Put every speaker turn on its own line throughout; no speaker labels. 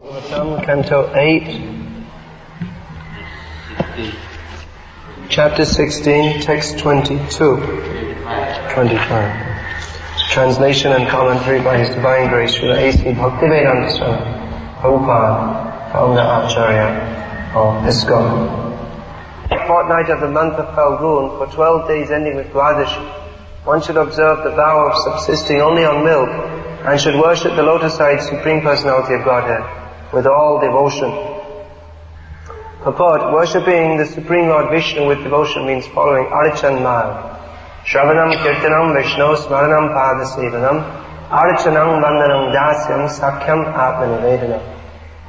Canto 8, Chapter 16, Text 22, 25. Translation and commentary by His Divine Grace, Srila A.C. Bhaktivedanta Swami Prabhupada, Founder Acharya of ISKCON. The fortnight of the month of Falgun, for 12 days ending with Dwadashi, one should observe the vow of subsisting only on milk and should worship the lotus-eyed Supreme Personality of Godhead with all devotion. Purport: worshipping the Supreme Lord Vishnu with devotion means following Archan Marg. Shravanam Kirtanam Vishnu Smaranam Padasevanam Archanam Vandanam Dasyam Sakhyam Atmanivedanam.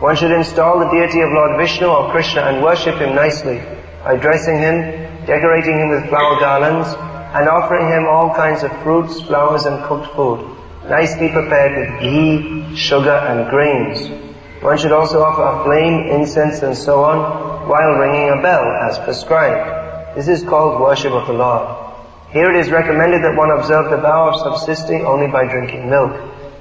One should install the deity of Lord Vishnu or Krishna and worship him nicely by dressing him, decorating him with flower garlands, and offering him all kinds of fruits, flowers and cooked food, nicely prepared with ghee, sugar and grains. One should also offer a flame, incense and so on, while ringing a bell as prescribed. This is called worship of the Lord. Here it is recommended that one observe the vow of subsisting only by drinking milk.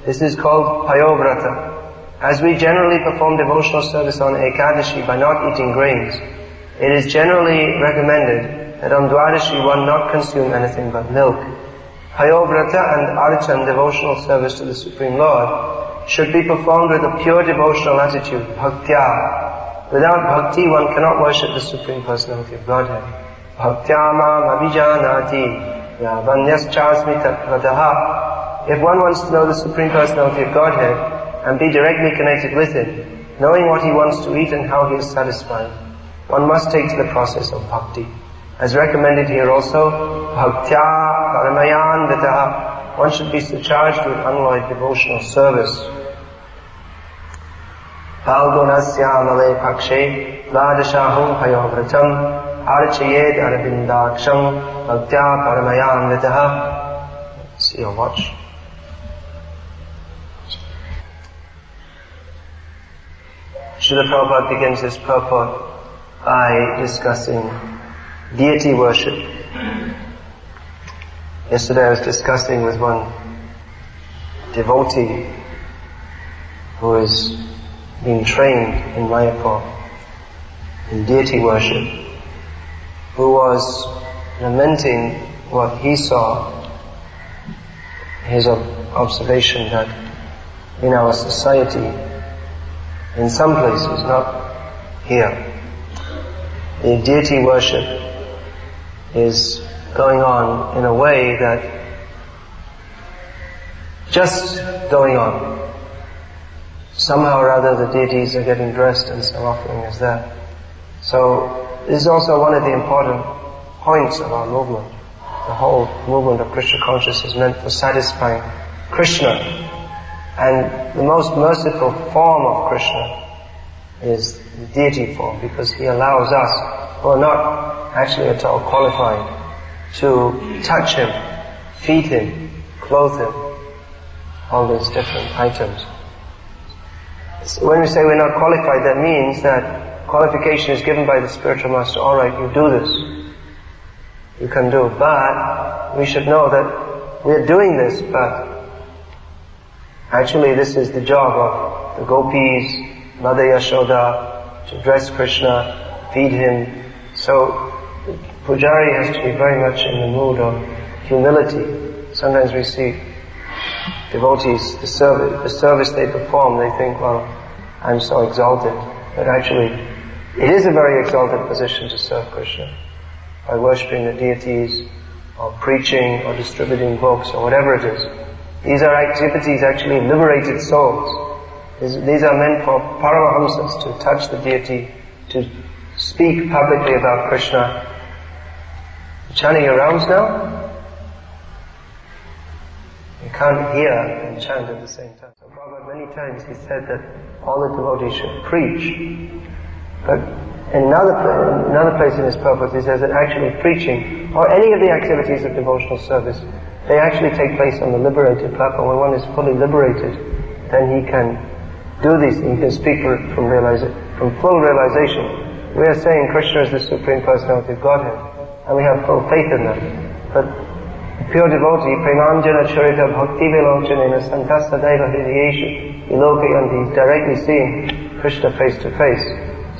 This is called payovrata. As we generally perform devotional service on Ekadashi by not eating grains, it is generally recommended that on Dwadashi one not consume anything but milk. Payovrata and Archan, devotional service to the Supreme Lord, should be performed with a pure devotional attitude, bhaktya. Without bhakti, one cannot worship the Supreme Personality of Godhead. Bhaktya mam abhijanati yavanyas-chasmi tatvataha. If one wants to know the Supreme Personality of Godhead and be directly connected with Him, knowing what He wants to eat and how He is satisfied, one must take to the process of bhakti. As recommended here also, bhaktya paramayan vitaha. One should be surcharged with unalloyed devotional service. Falgunasya male pakshe vladashahum payovratam archayed arabindaksham bhaktya paramayan vitaha. See your watch. Srila Prabhupada begins his purport by discussing deity worship. Yesterday I was discussing with one devotee who is being trained in Mayapur in deity worship, who was lamenting what he saw, his observation that in our society, in some places, not here, the deity worship is going on in a way that just going on. Somehow or other the deities are getting dressed and some offering is there. So this is also one of the important points of our movement. The whole movement of Krishna consciousness is meant for satisfying Krishna. And the most merciful form of Krishna is the deity form, because He allows us, who are not actually at all qualified, to touch Him, feed Him, clothe Him, all these different items. So when we say we're not qualified, that means that qualification is given by the spiritual master. Alright, you do this. You can do. But we should know that we're doing this, but actually this is the job of the gopis, Mother Yashoda, to dress Krishna, feed Him. So the Pujari has to be very much in the mood of humility. Sometimes we see devotees, the service they perform, they think, well, I'm so exalted. But actually, it is a very exalted position to serve Krishna by worshipping the deities, or preaching, or distributing books, or whatever it is. These are activities actually liberated souls. These are meant for Paramahamsas to touch the deity, to speak publicly about Krishna. Chanting your rounds now? You can't hear and chant at the same time. So Prabhupada many times he said that all the devotees should preach. But in another place in his purpose he says that actually preaching, or any of the activities of devotional service, they actually take place on the liberated platform. When one is fully liberated, then he can do these things. He can speak from full realization. We are saying Krishna is the Supreme Personality of Godhead, and we have full faith in that. But pure devotee, Premanjana Charita Bhakti Vilochanena Santasa Daiva Hridayeshu Ilokayanti, is directly seeing Krishna face to face.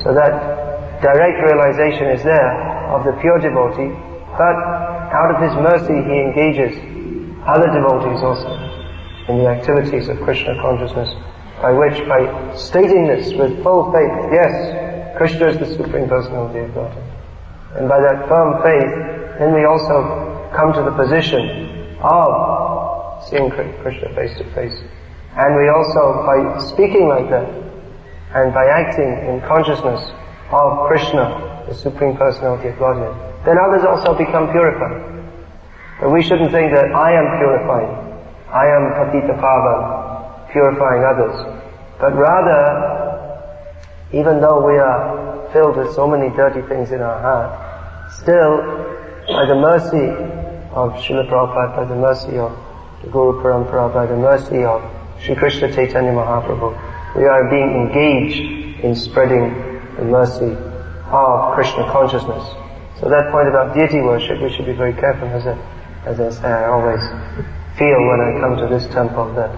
So that direct realization is there of the pure devotee, but out of his mercy he engages other devotees also in the activities of Krishna consciousness, by stating this with full faith, yes, Krishna is the Supreme Personality of Godhead. And by that firm faith, then we also come to the position of seeing Krishna face to face. And we also, by speaking like that, and by acting in consciousness of Krishna, the Supreme Personality of Godhead, then others also become purified. But we shouldn't think that I am purifying, I am patita pavan, purifying others. But rather, even though we are filled with so many dirty things in our heart, still, by the mercy of Srila Prabhupada, by the mercy of the Guru Parampara, by the mercy of Sri Krishna Chaitanya Mahaprabhu, we are being engaged in spreading the mercy of Krishna consciousness. So that point about deity worship, we should be very careful. As I say, I always feel when I come to this temple that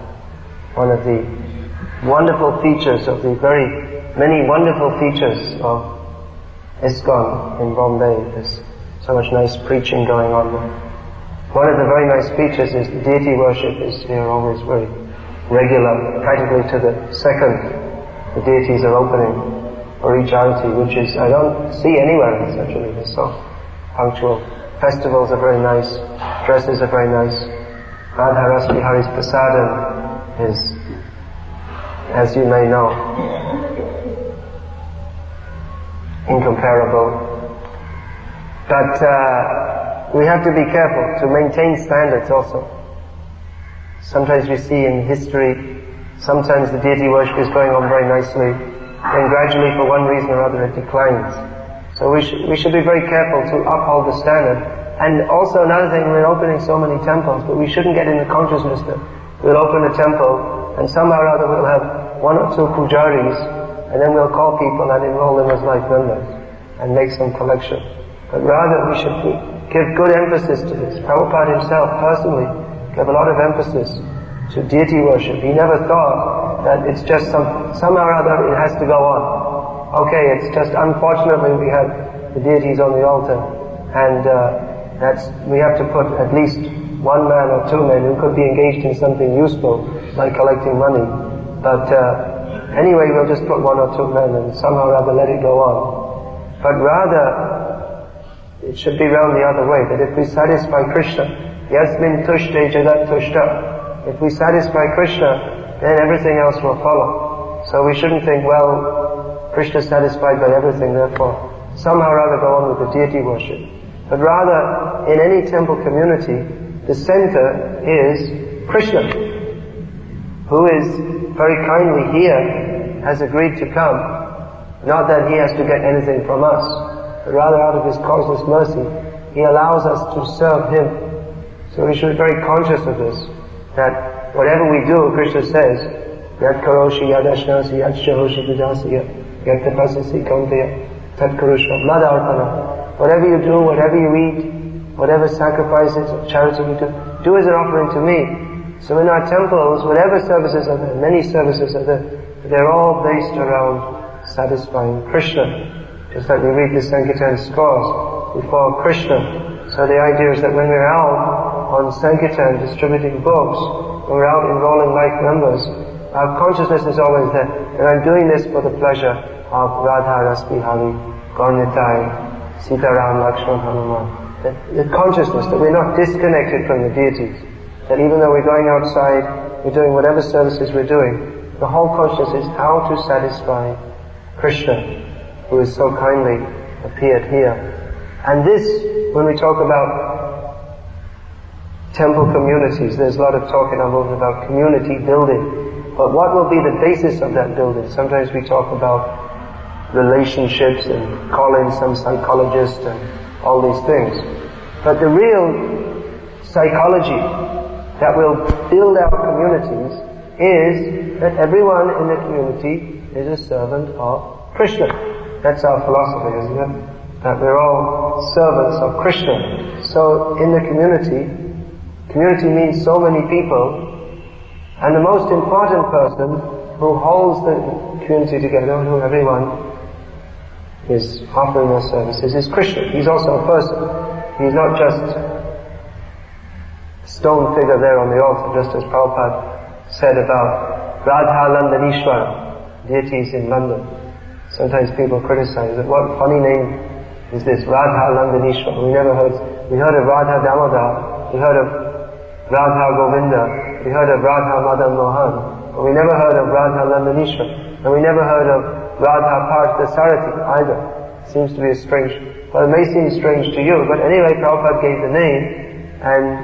one of the wonderful features of the very many wonderful features of ISKCON in Bombay, there's so much nice preaching going on there. One of the very nice features is the deity worship is here always very regular, practically to the second the deities are opening for each arati, which is, I don't see anywhere else actually. They're so punctual. Festivals are very nice, dresses are very nice. Radha Ras Bihari's prasadam is, as you may know, incomparable. But we have to be careful to maintain standards also. Sometimes we see in history, sometimes the deity worship is going on very nicely, and gradually for one reason or other it declines. So we should be very careful to uphold the standard. And also another thing, we're opening so many temples, but we shouldn't get in the consciousness that we'll open a temple and somehow or other we'll have one or two pujaris and then we'll call people and enroll them as life members and make some collection. But rather we should give good emphasis to this. Prabhupada himself personally gave a lot of emphasis to deity worship. He never thought that it's just somehow or other it has to go on. Okay, it's just unfortunately we have the deities on the altar and we have to put at least one man or two men who could be engaged in something useful, like collecting money. But anyway, we'll just put one or two men and somehow or other let it go on. But rather, it should be round the other way, that if we satisfy Krishna, yasmin tushte jagat tushta, if we satisfy Krishna, then everything else will follow. So we shouldn't think, well, Krishna is satisfied by everything, therefore somehow or other go on with the deity worship. But rather, in any temple community, the center is Krishna, who is very kindly here, has agreed to come. Not that he has to get anything from us, but rather out of his causeless mercy, he allows us to serve him. So we should be very conscious of this, that whatever we do, Krishna says, Yat karoshi yadashnasi yat shahoshi vidasya yat tapasasi kaunteya tat karusha madarpana. Whatever you do, whatever you eat, whatever sacrifices of charity you do as an offering to me. So in our temples, whatever services are there, many services are there, they're all based around satisfying Krishna. Just like we read the Sankirtan scores before Krishna. So the idea is that when we're out on Sankirtan distributing books, when we're out enrolling life members, our consciousness is always there. And I'm doing this for the pleasure of Radha Ras Bihari, Gaurnitai, Sitaram, Lakshman, Hanuman. The consciousness that we're not disconnected from the deities. That even though we're going outside, we're doing whatever services we're doing, the whole consciousness is how to satisfy Krishna, who has so kindly appeared here. And this, when we talk about temple communities, there's a lot of talk in our movement about community building. But what will be the basis of that building? Sometimes we talk about relationships and call in some psychologist and all these things. But the real psychology that will build our communities is that everyone in the community is a servant of Krishna. That's our philosophy, isn't it? That we're all servants of Krishna. So in the community means so many people, and the most important person who holds the community together, who everyone is offering their services, is Krishna. He's also a person. He's not just a stone figure there on the altar, just as Prabhupada said about Radha Landanishwara, deities in London. Sometimes people criticize that what funny name is this, Radha Landanishwara. We heard of Radha Damodar, we heard of Radha Govinda, we heard of Radha Madan Mohan, but we never heard of Radha Landanishwara, and we never heard of Radha Parthasarathi either. Seems to be a strange, well, it may seem strange to you, but anyway, Prabhupada gave the name, and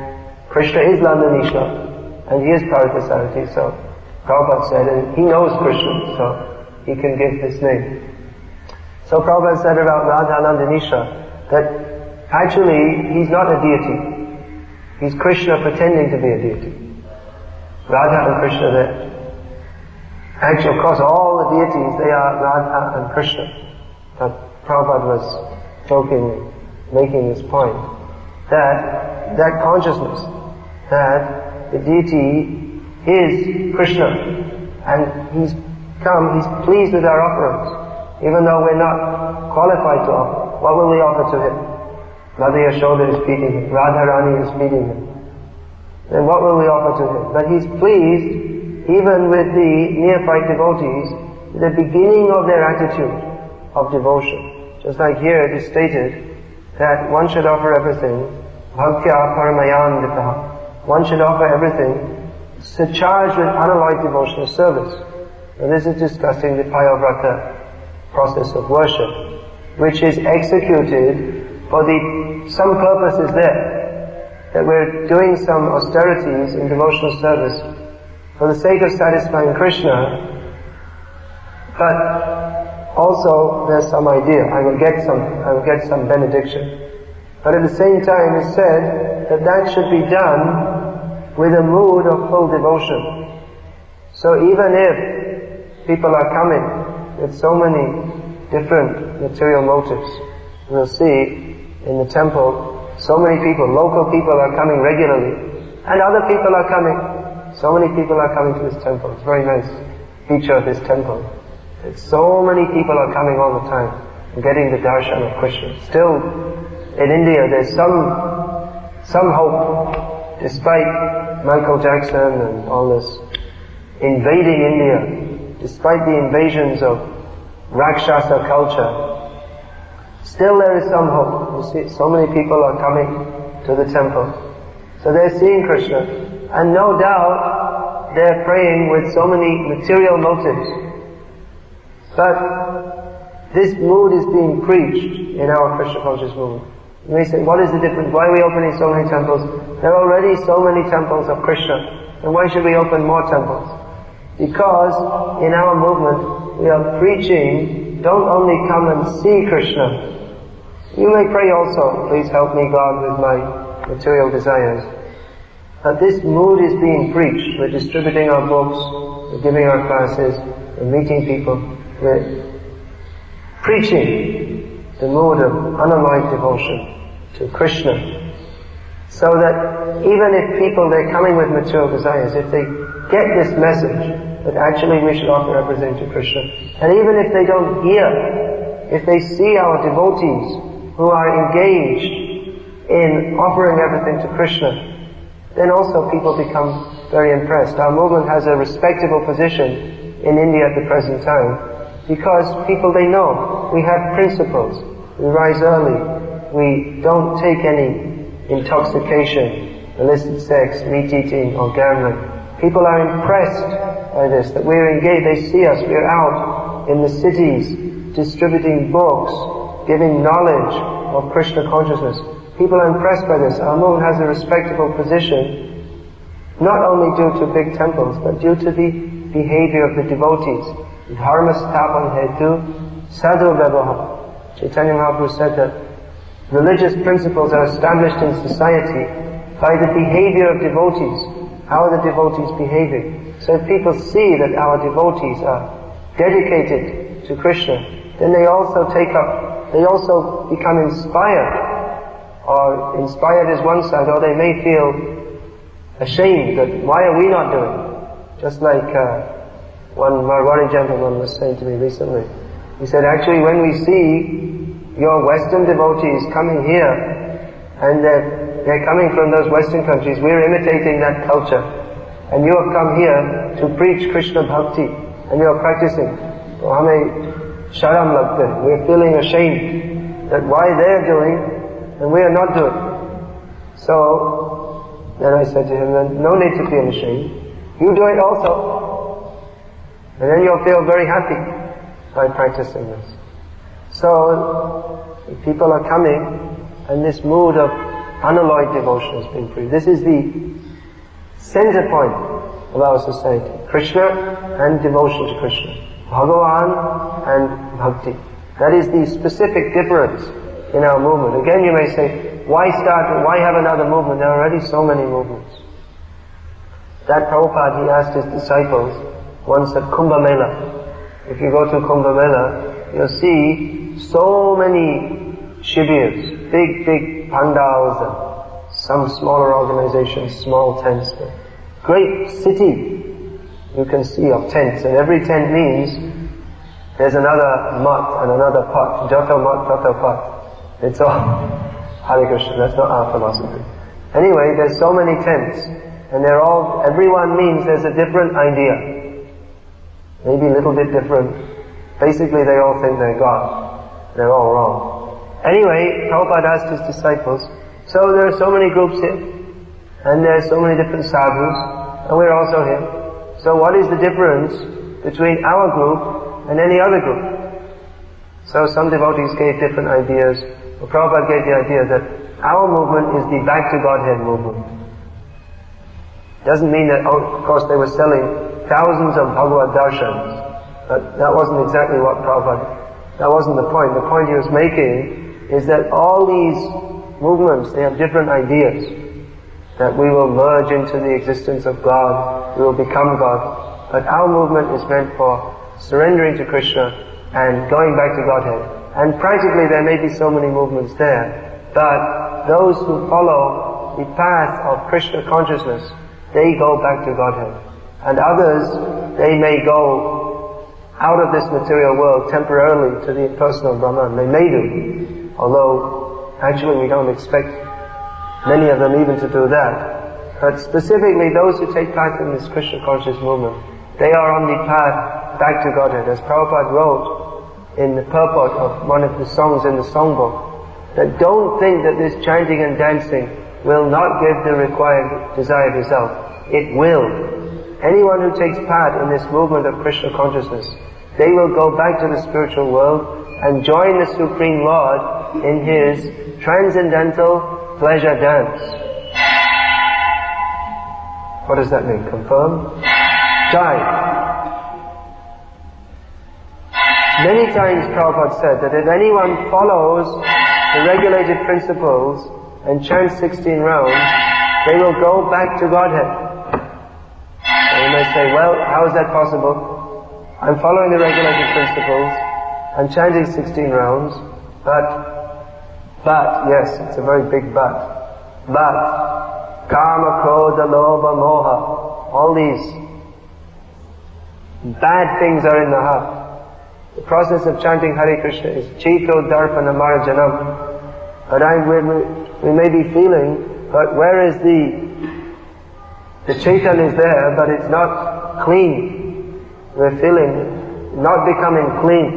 Krishna is Landanishwara, and he is Parthasarathi, so Prabhupada said, and he knows Krishna, so he can give this name. So Prabhupada said about Radha Landanishwara, that actually he's not a deity. He's Krishna pretending to be a deity. Radha and Krishna there. Actually, of course, all the deities, they are Radha and Krishna. But Prabhupada was jokingly making this point, that consciousness, that the deity is Krishna, and he's pleased with our offerings, even though we're not qualified to offer. What will we offer to him? Mother Yashoda is feeding him, Radharani is feeding him. Then what will we offer to him? But he's pleased even with the neophyte devotees, the beginning of their attitude of devotion. Just like here it is stated that one should offer everything, bhaktya paramayanditaha. One should offer everything surcharged with unalloyed devotional service. And this is discussing the payavrata process of worship, which is executed for some purpose is there, that we're doing some austerities in devotional service for the sake of satisfying Krishna, but also there's some idea, I will get some benediction. But at the same time it's said that should be done with a mood of full devotion. So even if people are coming with so many different material motives, we'll see in the temple, so many people, local people are coming regularly, and other people are coming. So many people are coming to this temple. It's a very nice feature of this temple. So many people are coming all the time and getting the darshan of Krishna. Still, in India, there's some hope, despite Michael Jackson and all this invading India, despite the invasions of Rakshasa culture. Still there is some hope. You see, so many people are coming to the temple. So they're seeing Krishna. And no doubt they're praying with so many material motives. But this mood is being preached in our Krishna conscious movement. You may say, what is the difference? Why are we opening so many temples? There are already so many temples of Krishna. And why should we open more temples? Because in our movement we are preaching, don't only come and see Krishna. You may pray also, please help me God with my material desires. But this mood is being preached. We're distributing our books, we're giving our classes, we're meeting people, we're preaching the mood of unalloyed devotion to Krishna. So that even if people, they're coming with material desires, if they get this message that actually we should offer everything to Krishna, and even if they don't hear, if they see our devotees who are engaged in offering everything to Krishna, then also people become very impressed. Our movement has a respectable position in India at the present time because people, they know we have principles. We rise early. We don't take any intoxication, illicit sex, meat eating or gambling. People are impressed by this, that we're engaged. They see us. We're out in the cities distributing books, giving knowledge of Krishna consciousness. People are impressed by this. Our movement has a respectable position, not only due to big temples, but due to the behavior of the devotees. Dharma sthapan hetu sadhu vyavahara. Chaitanya Mahaprabhu said that religious principles are established in society by the behavior of devotees. How are the devotees behaving? So if people see that our devotees are dedicated to Krishna, then they also become inspired. Or inspired is one side, or they may feel ashamed that why are we not doing it? Just like One Marwari gentleman was saying to me recently, he said, actually when we see your Western devotees coming here, and they're coming from those Western countries, we're imitating that culture. And you have come here to preach Krishna Bhakti, and you're practicing. So hame sharam lagte, we're feeling ashamed that why they're doing and we are not doing. So then I said to him, then no need to feel ashamed. You do it also. And then you'll feel very happy by practicing this. So people are coming, and this mood of unalloyed devotion has been created. This is the center point of our society. Krishna and devotion to Krishna. Bhagavan and bhakti. That is the specific difference in our movement. Again you may say, why have another movement? There are already so many movements. That Prabhupada, he asked his disciples once at Kumbh Mela. If you go to Kumbh Mela, you'll see so many shibirs, big pandals, and some smaller organizations, small tents. Great city you can see of tents, and every tent means there's another mat and another pot. Jato mat, tato pot. It's all Hare Krishna, that's not our philosophy. Anyway, there's so many tents, and everyone means there's a different idea. Maybe a little bit different. Basically they all think they're God. They're all wrong. Anyway, Prabhupada asked his disciples, so there are so many groups here, and there are so many different sadhus, and we're also here. So what is the difference between our group and any other group? So some devotees gave different ideas. Well, Prabhupada gave the idea that our movement is the back to Godhead movement. Doesn't mean that, of course they were selling thousands of Bhagavad Darshans, but that wasn't exactly what that wasn't the point. The point he was making is that all these movements, they have different ideas. That we will merge into the existence of God, we will become God. But our movement is meant for surrendering to Krishna and going back to Godhead. And practically there may be so many movements there, but those who follow the path of Krishna consciousness, they go back to Godhead. And others, they may go out of this material world temporarily to the impersonal Brahman. They may do, although actually we don't expect many of them even to do that. But specifically those who take part in this Krishna conscious movement, they are on the path back to Godhead. As Prabhupada wrote in the purport of one of the songs in the songbook, that don't think that this chanting and dancing will not give the required desired result. It will. Anyone who takes part in this movement of Krishna consciousness, they will go back to the spiritual world and join the Supreme Lord in His transcendental pleasure dance. What does that mean? Confirm? Jai. Many times Prabhupada said that if anyone follows the regulated principles and chants 16 rounds, they will go back to Godhead. And you may say, well, how is that possible? I'm following the regulated principles, I'm chanting 16 rounds, but, yes, it's a very big but, kama, krodha, lobha, moha, all these bad things are in the heart. The process of chanting Hare Krishna is Chito Darpana Marajanam. But we may be feeling, but where is the Chaitan is there, but it's not clean. We're feeling not becoming clean.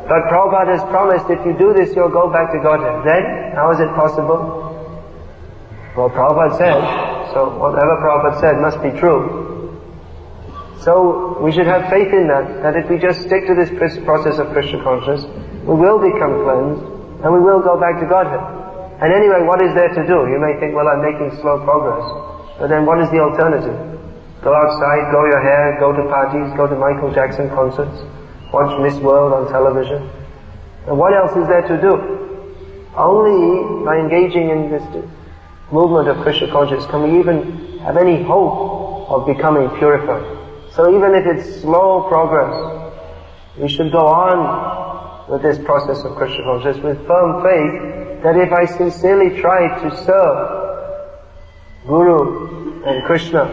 But Prabhupada has promised if you do this, you'll go back to Godhead. Then, how is it possible? Well, Prabhupada said, so whatever Prabhupada said must be true. So we should have faith in that if we just stick to this process of Krishna consciousness, we will become cleansed, and we will go back to Godhead. And anyway, what is there to do? You may think, well, I'm making slow progress. But then what is the alternative? Go outside, grow your hair, go to parties, go to Michael Jackson concerts, watch Miss World on television. And what else is there to do? Only by engaging in this movement of Krishna consciousness can we even have any hope of becoming purified. So even if it's slow progress, we should go on with this process of Krishna consciousness with firm faith that if I sincerely try to serve Guru and Krishna,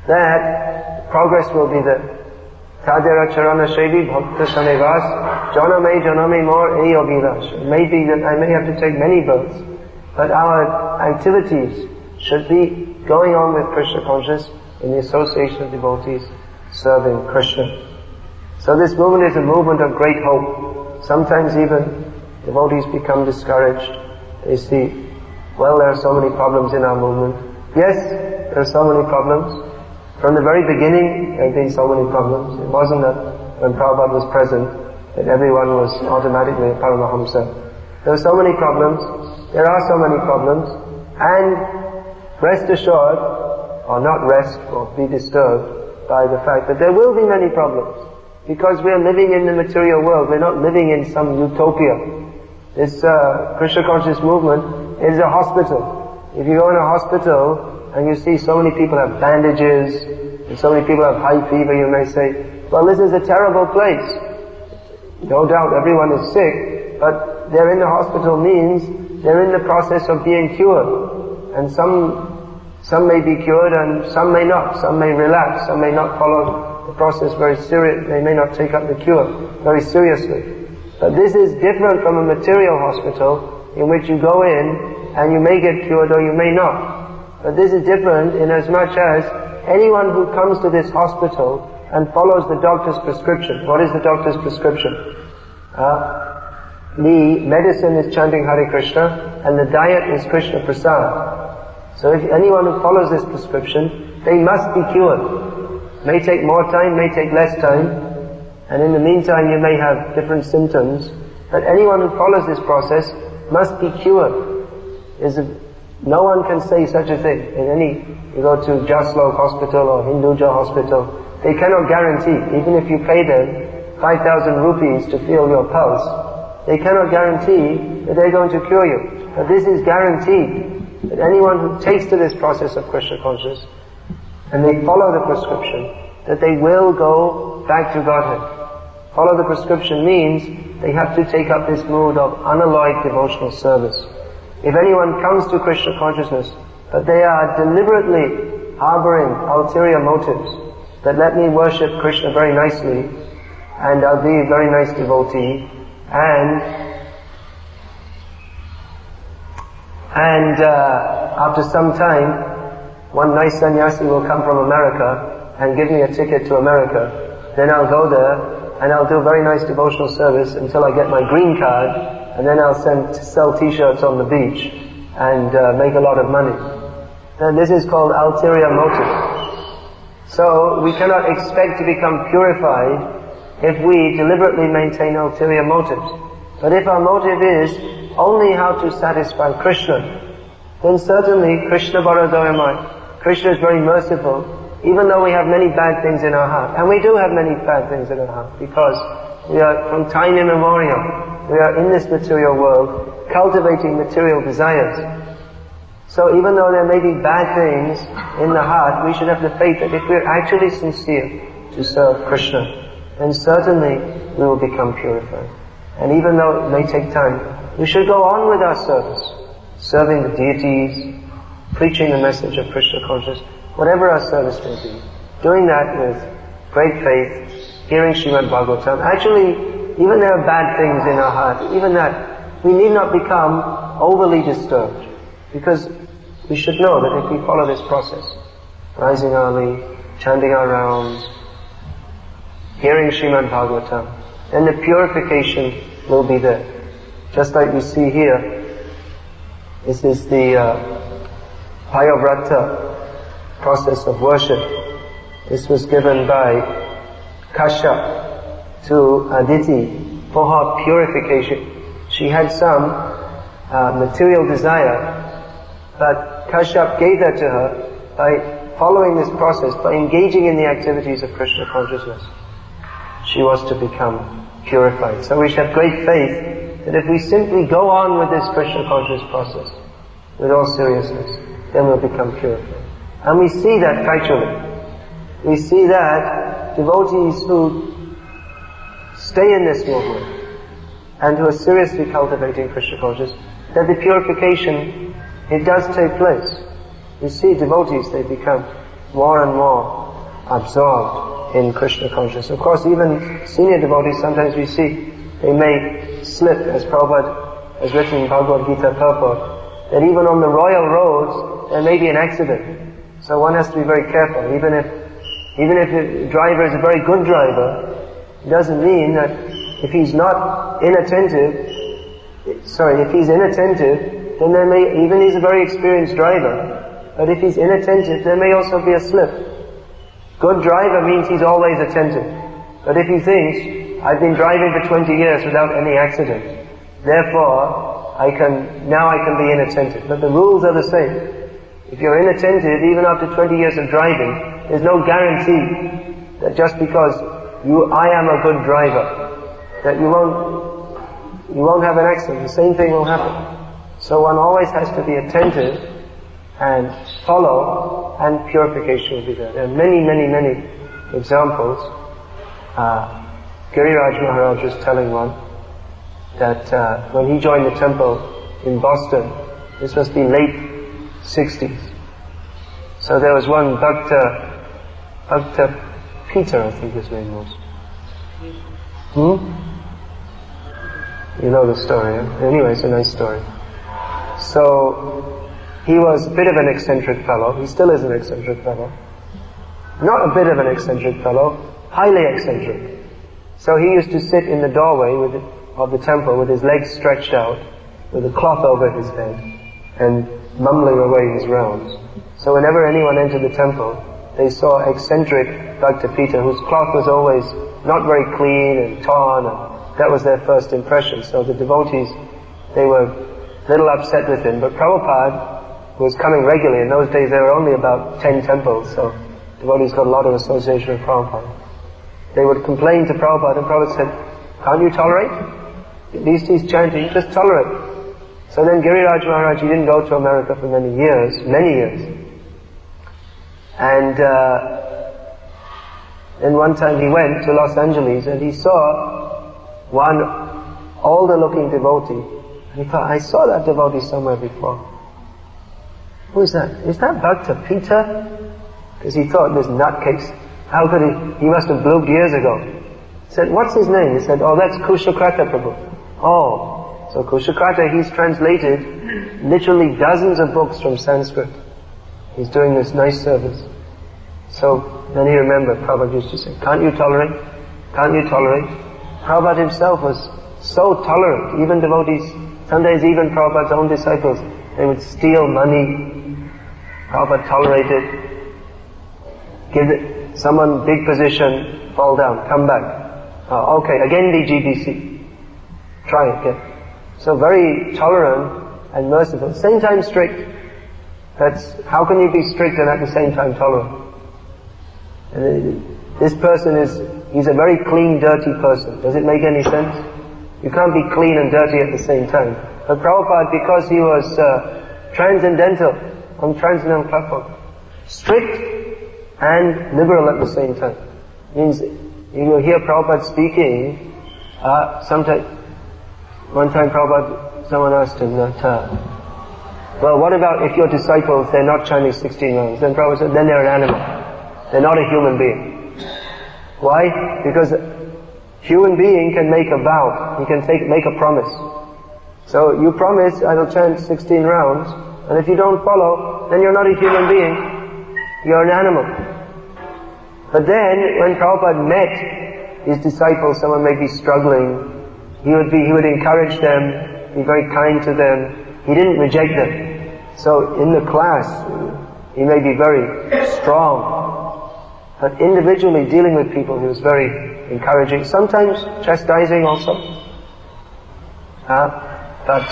that progress will be there. Tadera charana shevi bhakta shanevas, janame more eyogilash. It may be that I may have to take many births, but our activities should be going on with Krishna consciousness in the association of devotees serving Krishna. So this movement is a movement of great hope. Sometimes even devotees become discouraged. They see, well, there are so many problems in our movement. Yes, there are so many problems. From the very beginning, there have been so many problems. It wasn't that when Prabhupada was present, that everyone was automatically a Paramahamsa. There are so many problems. There are so many problems. And rest assured, or not rest, or be disturbed by the fact that there will be many problems. Because we are living in the material world. We're not living in some utopia. This Krishna conscious movement is a hospital. If you go in a hospital and you see so many people have bandages and so many people have high fever, you may say, well, this is a terrible place. No doubt everyone is sick, but they're in the hospital means they're in the process of being cured. And some may be cured and some may not. Some may relapse, some may not follow the process very serious. They may not take up the cure very seriously. But this is different from a material hospital in which you go in and you may get cured or you may not. But this is different in as much as anyone who comes to this hospital and follows the doctor's prescription. What is the doctor's prescription? The medicine is chanting Hare Krishna and the diet is Krishna Prasad. So if anyone who follows this prescription, they must be cured. May take more time, may take less time, and in the meantime you may have different symptoms, but anyone who follows this process must be cured. No one can say such a thing. You go to Jaslok Hospital or Hinduja Hospital, they cannot guarantee, even if you pay them 5,000 rupees to feel your pulse, they cannot guarantee that they're going to cure you. But this is guaranteed, that anyone who takes to this process of Krishna consciousness, and they follow the prescription, that they will go back to Godhead. Follow the prescription means they have to take up this mood of unalloyed devotional service. If anyone comes to Krishna consciousness, but they are deliberately harboring ulterior motives, that let me worship Krishna very nicely, and I'll be a very nice devotee, and after some time, one nice sannyasi will come from America and give me a ticket to America. Then I'll go there and I'll do very nice devotional service until I get my green card, and then I'll sell t-shirts on the beach and make a lot of money. And this is called ulterior motive. So we cannot expect to become purified if we deliberately maintain ulterior motives. But if our motive is only how to satisfy Krishna, then certainly Krishna Bharadayamai. Krishna is very merciful, even though we have many bad things in our heart. And we do have many bad things in our heart, because we are, from time immemorial, we are in this material world, cultivating material desires. So even though there may be bad things in the heart, we should have the faith that if we're actually sincere to serve Krishna, then certainly we will become purified. And even though it may take time, we should go on with our service, serving the deities, preaching the message of Krishna consciousness, whatever our service may be. Doing that with great faith, hearing Srimad Bhagavatam. Actually, even there are bad things in our heart, even that, we need not become overly disturbed. Because we should know that if we follow this process, rising early, chanting our rounds, hearing Srimad Bhagavatam, then the purification will be there. Just like we see here, this is the Payavrata process of worship. This was given by Kashyap to Aditi for her purification. She had some material desire, but Kashyap gave that to her by following this process, by engaging in the activities of Krishna consciousness. She was to become purified. So we should have great faith that if we simply go on with this Krishna consciousness process, with all seriousness, then we'll become purified. And we see that factually. We see that devotees who stay in this movement and who are seriously cultivating Krishna consciousness, that the purification, it does take place. You see devotees, they become more and more absorbed in Krishna consciousness. Of course, even senior devotees, sometimes we see, they may slip, as Prabhupada has written in Bhagavad Gita purport, that even on the royal roads, there may be an accident. So one has to be very careful. Even if the driver is a very good driver, it doesn't mean that if he's inattentive, then there may, even he's a very experienced driver, but if he's inattentive, there may also be a slip. Good driver means he's always attentive. But if he thinks, I've been driving for 20 years without any accident, therefore I can be inattentive. But the rules are the same. If you're inattentive, even after 20 years of driving, there's no guarantee that just because I am a good driver, that you won't have an accident. The same thing will happen. So one always has to be attentive and follow, and purification will be there. There are many, many, many examples. Giriraj Maharaj was telling one that when he joined the temple in Boston, this must be late 60s. So there was one Bhakta Peter, I think his name was. You know the story, eh? Anyway, it's a nice story. So he was a bit of an eccentric fellow. He still is an eccentric fellow. Not a bit of an eccentric fellow, highly eccentric. So he used to sit in the doorway of the temple with his legs stretched out, with a cloth over his head, and mumbling away his rounds. So whenever anyone entered the temple, they saw eccentric Bhakta Peter, whose cloth was always not very clean and torn, and that was their first impression. So the devotees, they were a little upset with him. But Prabhupada was coming regularly. In those days there were only about 10 temples, so devotees got a lot of association with Prabhupada. They would complain to Prabhupada, and Prabhupada said, can't you tolerate? At least he's chanting, just tolerate. So then Giriraj Maharaj, he didn't go to America for many years. And then one time he went to Los Angeles and he saw one older looking devotee. And he thought, I saw that devotee somewhere before. Who is that? Is that Bhakta Peter? Because he thought, this nutcase, how could he must have blooped years ago. He said, what's his name? He said, oh, that's Kushakrata Prabhu. Oh, so Kushakrata, he's translated literally dozens of books from Sanskrit. He's doing this nice service. So then he remembered, Prabhupada used to say, can't you tolerate? Can't you tolerate? Prabhupada himself was so tolerant. Even devotees, sometimes even Prabhupada's own disciples, they would steal money. Prabhupada tolerated. Give someone big position, fall down, come back. Okay, again be GBC. Try it again. So very tolerant and merciful. Same time strict. How can you be strict and at the same time tolerant? This person he's a very clean, dirty person. Does it make any sense? You can't be clean and dirty at the same time. But Prabhupada, because he was transcendental, on transcendental platform, strict and liberal at the same time. Means you will hear Prabhupada speaking, one time Prabhupada, someone asked him that, well, what about if your disciples, they're not chanting 16 rounds? Then Prabhupada said, then they're an animal. They're not a human being. Why? Because a human being can make a vow. He can make a promise. So you promise, I will chant 16 rounds, and if you don't follow, then you're not a human being. You're an animal. But then, when Prabhupada met his disciples, someone may be struggling, he would encourage them, be very kind to them. He didn't reject them. So in the class, he may be very strong. But individually dealing with people, he was very encouraging. Sometimes chastising also. But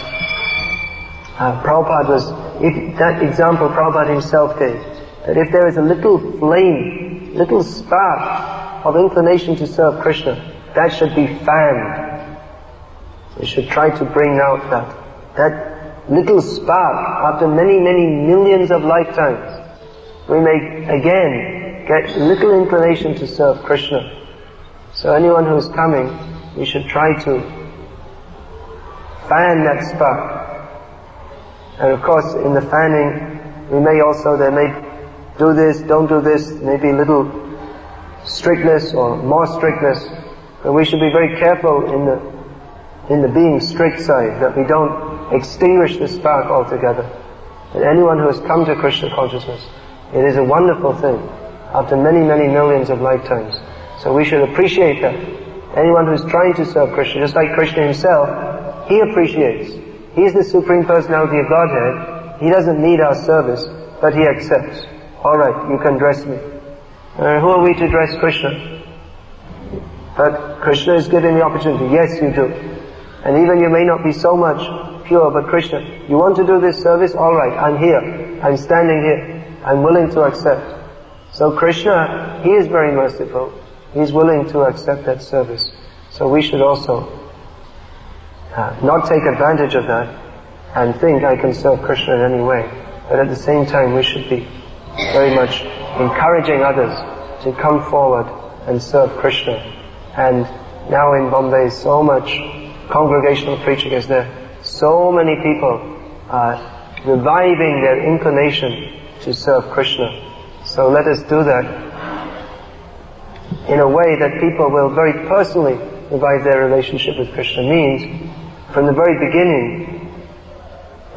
Prabhupada was, that example Prabhupada himself gave, that if there is a little flame, little spark of inclination to serve Krishna, that should be fanned. We should try to bring out that little spark after many, many millions of lifetimes. We may again get little inclination to serve Krishna. So anyone who is coming, we should try to fan that spark. And of course, in the fanning, there may do this, don't do this, maybe little strictness or more strictness, but we should be very careful in the being strict side, that we don't extinguish the spark altogether. And anyone who has come to Krishna consciousness, it is a wonderful thing after many, many millions of lifetimes. So we should appreciate that. Anyone who is trying to serve Krishna, just like Krishna himself, he appreciates. He is the Supreme Personality of Godhead. He doesn't need our service, but he accepts. Alright, you can dress me. Who are we to dress Krishna? But Krishna is giving the opportunity. Yes, you do. And even you may not be so much pure, but Krishna, you want to do this service? Alright, I'm here. I'm standing here. I'm willing to accept. So Krishna, he is very merciful. He's willing to accept that service. So we should also not take advantage of that and think I can serve Krishna in any way. But at the same time, we should be very much encouraging others to come forward and serve Krishna. And now in Bombay, so much congregational preaching is there. So many people are reviving their inclination to serve Krishna. So let us do that in a way that people will very personally revive their relationship with Krishna. Means, from the very beginning,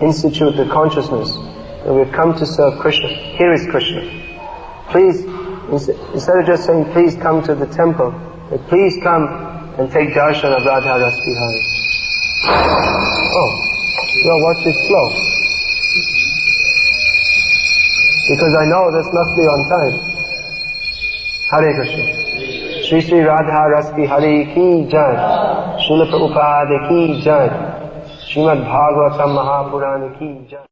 institute the consciousness that we've come to serve Krishna. Here is Krishna. Please, instead of just saying, please come to the temple, but please come and take darshan of Radha Ras Bihari. Oh, well, watch it flow. Because I know this must be on time. Hare Krishna. Shri Shri Radha Ras Bihari ki jai. Srila Prabhupada ki jai. Srimad Bhagavatam Mahapurana ki jai.